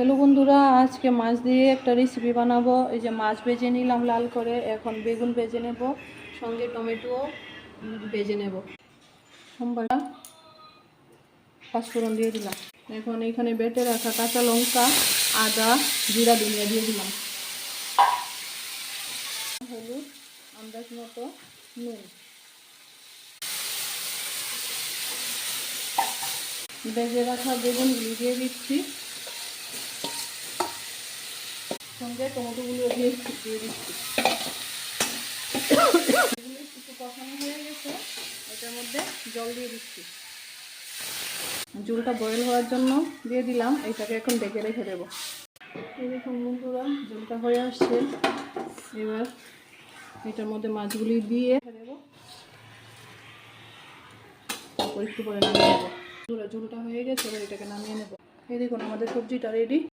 Hello বন্ধুরা, আজকে মাছ দিয়ে একটা রেসিপি বানাবো। এই যে মাছ ভেজে নিলাম লাল করে, এখন বেগুন ভেজে নেব, সঙ্গে টমেটো ভেজে নেব। সোমবার পাঁচফোড়ন দিয়ে দিলাম। এখন এখানে বেটে রাখা কাঁচা লঙ্কা, আদা, জিরা ধনিয়া দিয়ে দিলাম। হলুদ, আন্দাজ মতো নুন। ভেজে রাখা বেগুনগুলি দিয়ে দিচ্ছি, সঙ্গে টমেটোগুলো দিয়ে দিচ্ছি। একটু কষানো হয়ে গেছে, এটার মধ্যে জল দিয়ে দিচ্ছি। ঝোলটা বয়েল হওয়ার জন্য দিয়ে দিলাম। এটাকে এখন ঢেকে রেখে দেবো। এই দেখুন বন্ধুরা, ঝোলটা হয়ে আসছে। এবার এটার মধ্যে মাছগুলি দিয়ে দেবো, তারপর একটু পরে নামিয়ে নেবো। ঝোলটা হয়ে গেছে, এবার এটাকে নামিয়ে নেবো। এই দেখুন আমাদের সবজিটা রেডি।